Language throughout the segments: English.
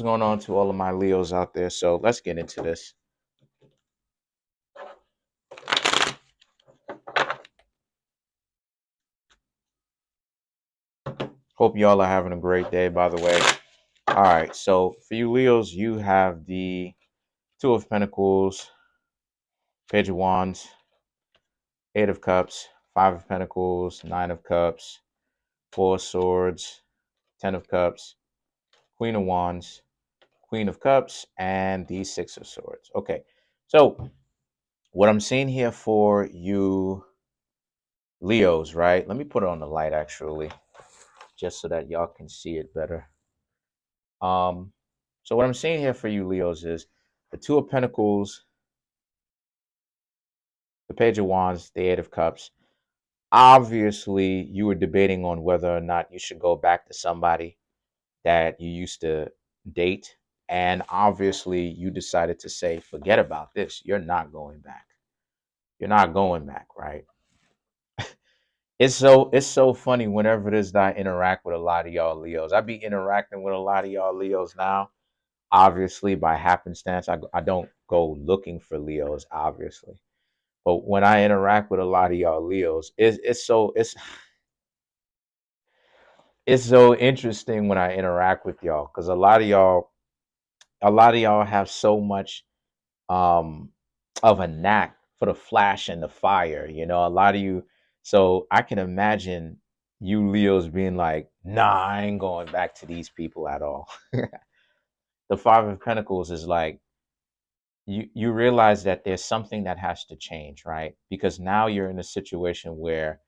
What's going on to all of my Leos out there? So let's get into this. Hope y'all are having a great day, by the way. All right, so for you Leos, you have the Two of Pentacles, Page of Wands, Eight of Cups, Five of Pentacles, Nine of Cups, Four of Swords, Ten of Cups, Queen of Wands, Queen of Cups, and the Six of Swords. Okay, so what I'm seeing here for you Leos, right? Let me put it on the light actually, just so that y'all can see it better. So what I'm seeing here for you Leos is the Two of Pentacles, the Page of Wands, the Eight of Cups. Obviously, you were debating on whether or not you should go back to somebody that you used to date. And obviously, you decided to say, forget about this. You're not going back. You're not going back, right? It's so funny whenever it is that I interact with a lot of y'all Leos. I be interacting with a lot of y'all Leos now, obviously by happenstance. I don't go looking for Leos, obviously. But when I interact with a lot of y'all Leos, it's so interesting when I interact with y'all because a lot of y'all have so much um of a knack for the flash and the fire. A lot of you. So I can imagine you Leos being like, nah, I ain't going back to these people at all. The Five of Pentacles is like you realize that there's something that has to change, right? Because now you're in a situation where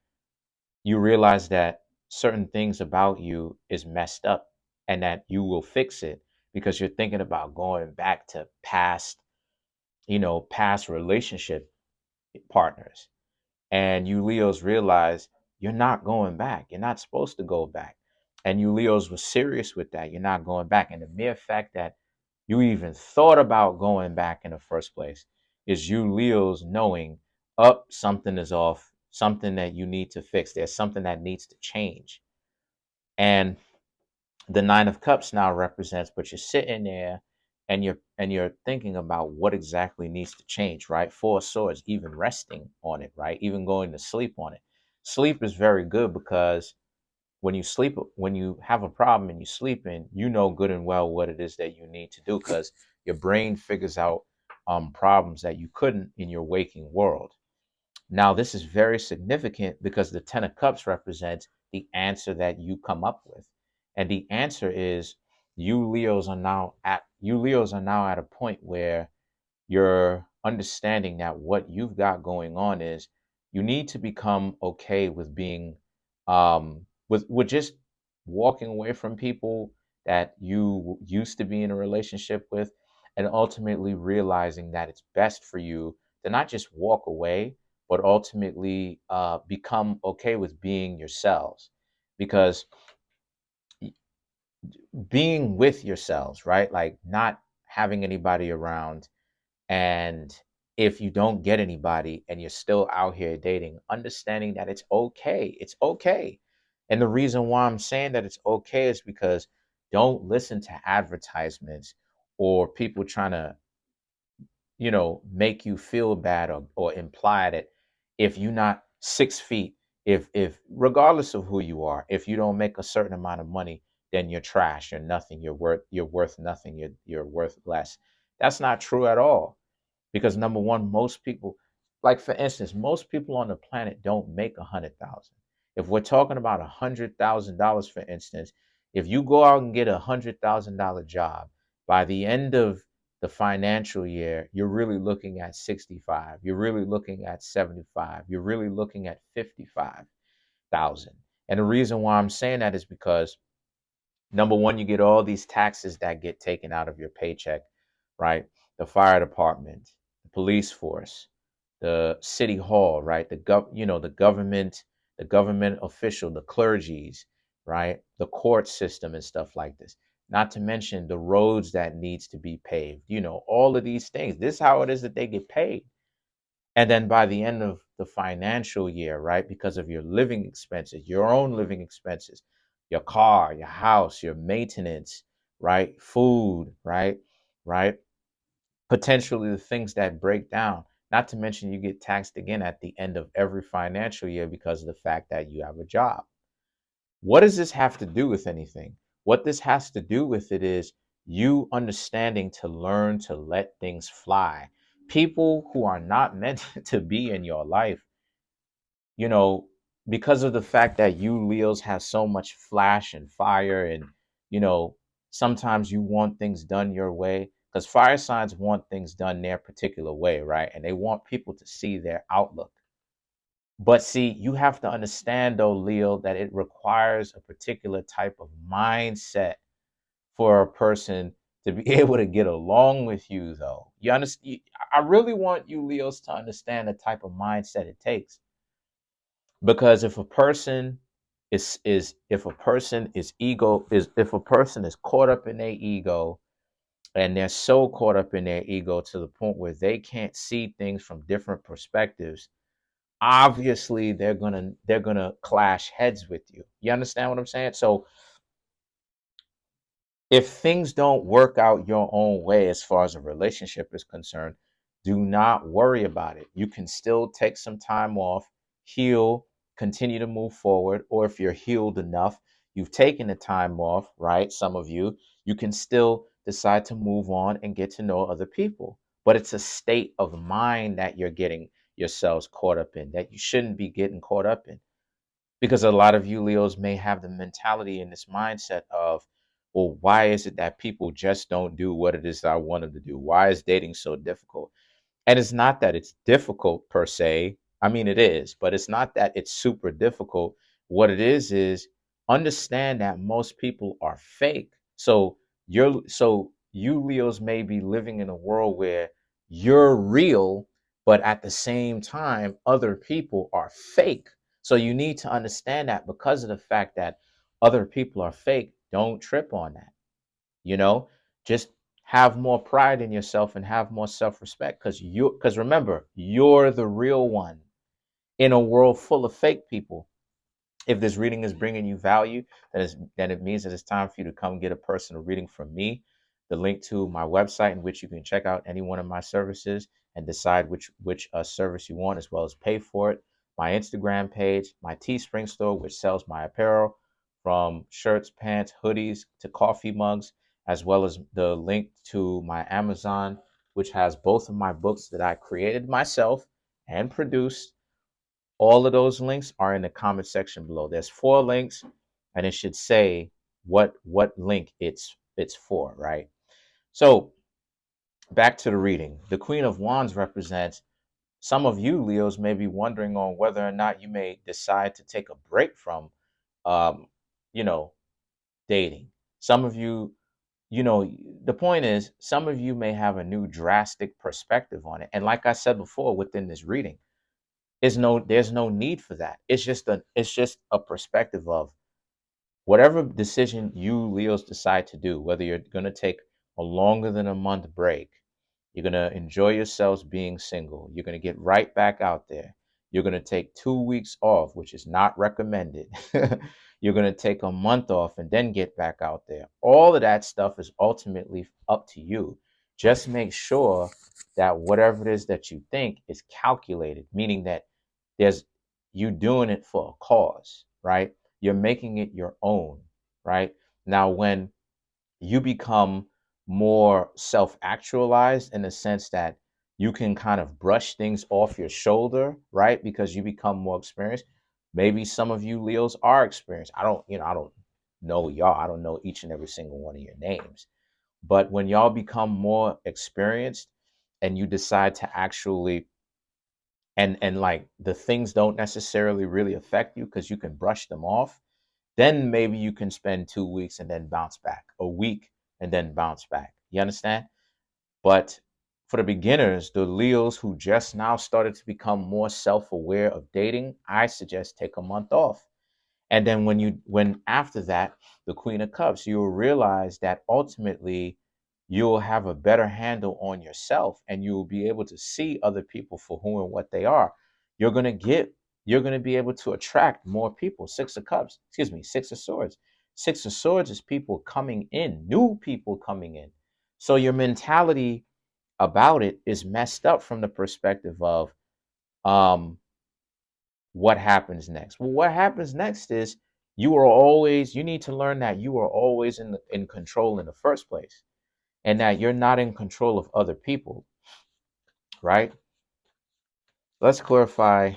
you realize that certain things about you is messed up and that you will fix it because you're thinking about going back to past relationship partners. And you Leos realize you're not going back. You're not supposed to go back. And you Leos were serious with that. You're not going back. And the mere fact that you even thought about going back in the first place is you Leos knowing up something is off, something that you need to fix. There's something that needs to change. And the Nine of Cups now represents, but you're sitting there and you're thinking about what exactly needs to change, right? Four of Swords, even resting on it, right? Even going to sleep on it. Sleep is very good because when you have a problem and you sleep in, you know good and well what it is that you need to do because your brain figures out problems that you couldn't in your waking world. Now, this is very significant because the Ten of Cups represents the answer that you come up with. And the answer is you Leos are now at a point where you're understanding that what you've got going on is you need to become okay with being with just walking away from people that you used to be in a relationship with and ultimately realizing that it's best for you to not just walk away but ultimately become okay with being yourselves because being with yourselves, right? Like not having anybody around. And if you don't get anybody and you're still out here dating, understanding that it's okay. It's okay. And the reason why I'm saying that it's okay is because don't listen to advertisements or people trying to, make you feel bad or imply that if you're not 6 feet, if regardless of who you are, if you don't make a certain amount of money, then you're trash, you're nothing, you're worth nothing, you're worth less. That's not true at all because number one, most people, like for instance, most people on the planet don't make 100,000. If we're talking about $100,000, for instance, if you go out and get $100,000 job, by the end of the financial year, you're really looking at 65. You're really looking at 75. You're really looking at 55,000. And the reason why I'm saying that is because number one, you get all these taxes that get taken out of your paycheck, right? The fire department, the police force, the city hall, right? The government official, the clergies, right? The court system and stuff like this. Not to mention the roads that needs to be paved. All of these things. This is how it is that they get paid. And then by the end of the financial year, right, because of your living expenses, your own living expenses, your car, your house, your maintenance, right? Food, right? Right? Potentially the things that break down. Not to mention you get taxed again at the end of every financial year because of the fact that you have a job. What does this have to do with anything? What this has to do with it is you understanding to learn to let things fly. People who are not meant to be in your life, you know, because of the fact that you Leos have so much flash and fire, and, you know, sometimes you want things done your way, because fire signs want things done their particular way, right? And they want people to see their outlook. But see, you have to understand, though, Leo, that it requires a particular type of mindset for a person to be able to get along with you, though. You understand? I really want you, Leos, to understand the type of mindset it takes. Because if a person is if a person is ego is if a person is caught up in their ego, and they're so caught up in their ego to the point where they can't see things from different perspectives, obviously they're gonna clash heads with you. You understand what I'm saying? So if things don't work out your own way as far as a relationship is concerned, do not worry about it. You can still take some time off, heal, continue to move forward. Or if you're healed enough, you've taken the time off, right? Some of you can still decide to move on and get to know other people. But it's a state of mind that you're getting yourselves caught up in that you shouldn't be getting caught up in, because a lot of you Leos may have the mentality and this mindset of, well, why is it that people just don't do what it is that I want them to do? Why is dating so difficult? And it's not that it's difficult per se. I mean, it is, but it's not that it's super difficult. What it is understand that most people are fake. So you Leos may be living in a world where you're real, but at the same time, other people are fake. So you need to understand that because of the fact that other people are fake, don't trip on that. You know, just have more pride in yourself and have more self-respect, because remember, you're the real one in a world full of fake people. If this reading is bringing you value, then it means that it's time for you to come get a personal reading from me. The link to my website, in which you can check out any one of my services and decide which service you want, as well as pay for it. My Instagram page, my Teespring store, which sells my apparel from shirts, pants, hoodies to coffee mugs, as well as the link to my Amazon, which has both of my books that I created myself and produced. All of those links are in the comment section below. There's 4 links, and it should say what link it's for, right? So back to the reading. The Queen of Wands represents some of you Leos may be wondering on whether or not you may decide to take a break from, um, you know, dating. Some of you, the point is, some of you may have a new drastic perspective on it. And like I said before, within this reading, there's no need for that. It's just a perspective of whatever decision you Leos decide to do, whether you're going to take a longer than a month break, you're going to enjoy yourselves being single, you're going to get right back out there, you're going to take 2 weeks off, which is not recommended. You're going to take a month off and then get back out there. All of that stuff is ultimately up to you. Just make sure that whatever it is that you think is calculated, meaning that there's you doing it for a cause, right? You're making it your own, right? Now, when you become more self-actualized in the sense that you can kind of brush things off your shoulder, right? Because you become more experienced. Maybe some of you Leos are experienced. I don't know y'all. I don't know each and every single one of your names. But when y'all become more experienced and you decide to actually and like the things don't necessarily really affect you because you can brush them off, then maybe you can spend 2 weeks and then bounce back, a week and then bounce back. You understand? But for the beginners, the Leos who just now started to become more self-aware of dating, I suggest take a month off. And then when after that, the Queen of Cups, you'll realize that ultimately you'll have a better handle on yourself, and you'll be able to see other people for who and what they are. You're going to get you're going to be able to attract more people. 6 of Cups, excuse me, 6 of Swords. Six of Swords is people coming in, new people coming in. So your mentality about it is messed up from the perspective of um what happens next. Well, what happens next is you need to learn that you are always in control in the first place, and that you're not in control of other people, right? Let's clarify.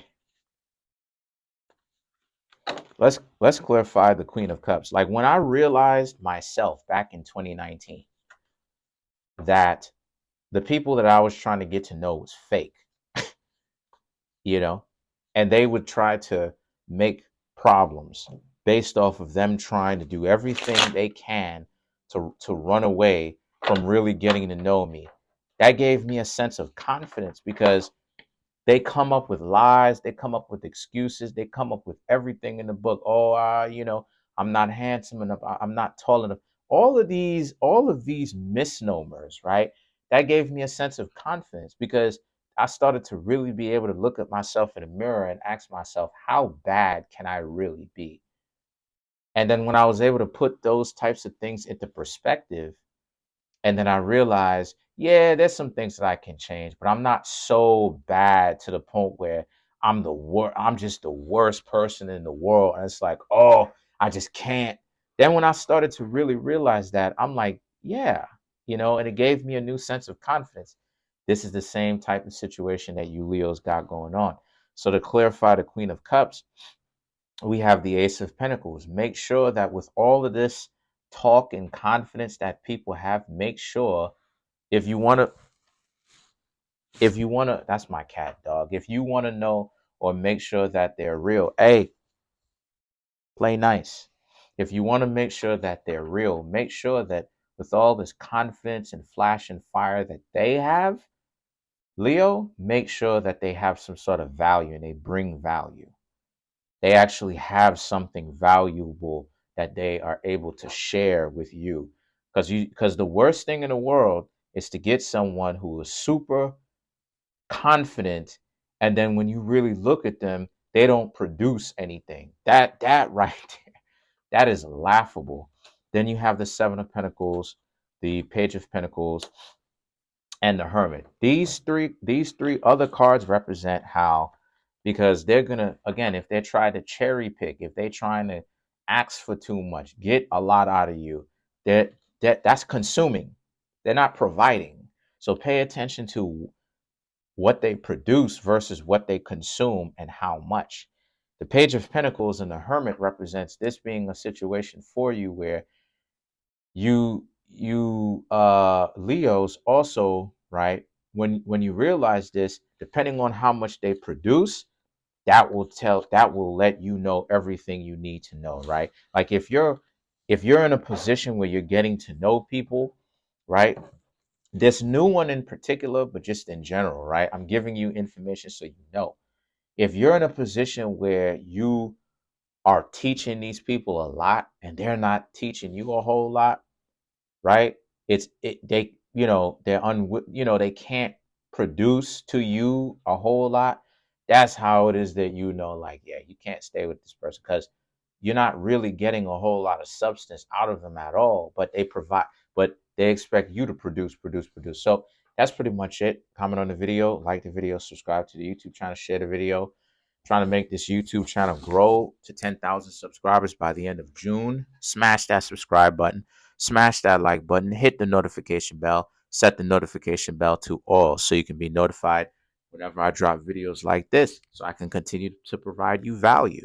Let's clarify the Queen of Cups. Like when I realized myself back in 2019 that the people that I was trying to get to know was fake, you know, and they would try to make problems based off of them trying to do everything they can to run away from really getting to know me. That gave me a sense of confidence because they come up with lies, they come up with excuses, they come up with everything in the book. Oh, I'm not handsome enough, I'm not tall enough. All of these misnomers, right? That gave me a sense of confidence because I started to really be able to look at myself in the mirror and ask myself, how bad can I really be? And then when I was able to put those types of things into perspective, and then I realized, yeah, there's some things that I can change, but I'm not so bad to the point where I'm just the worst person in the world. And it's like, oh, I just can't. Then when I started to really realize that, I'm like, yeah, and it gave me a new sense of confidence. This is the same type of situation that you Leos got going on. So to clarify the Queen of Cups, we have the Ace of Pentacles. Make sure that with all of this talk and confidence that people have, make sure if you want to, that's my cat, dog. If you want to know or make sure that they're real, hey, play nice. If you want to make sure that they're real, make sure that with all this confidence and flash and fire that they have, Leo, make sure that they have some sort of value and they bring value. They actually have something valuable that they are able to share with you. Because the worst thing in the world is to get someone who is super confident, and then when you really look at them, they don't produce anything. That right there, that is laughable. Then you have the Seven of Pentacles, the Page of Pentacles, and the Hermit. These three other cards represent how, because they're gonna, again, if they're trying to cherry pick, if they're trying to ask for too much, get a lot out of you, that's consuming. They're not providing. So pay attention to what they produce versus what they consume and how much. The Page of Pentacles and the Hermit represents this being a situation for you where you Leos also, right? When you realize this, depending on how much they produce, that will let you know everything you need to know, right? Like if you're in a position where you're getting to know people, right? This new one in particular, but just in general, right? I'm giving you information so you know. If you're in a position where you are teaching these people a lot and they're not teaching you a whole lot, right? They they can't produce to you a whole lot. That's how it is that like, yeah, you can't stay with this person because you're not really getting a whole lot of substance out of them at all. But they expect you to produce. So that's pretty much it. Comment on the video, like the video, subscribe to the YouTube channel, share the video. Trying to make this YouTube channel grow to 10,000 subscribers by the end of June. Smash that subscribe button. Smash that like button, hit the notification bell, set the notification bell to all so you can be notified whenever I drop videos like this so I can continue to provide you value.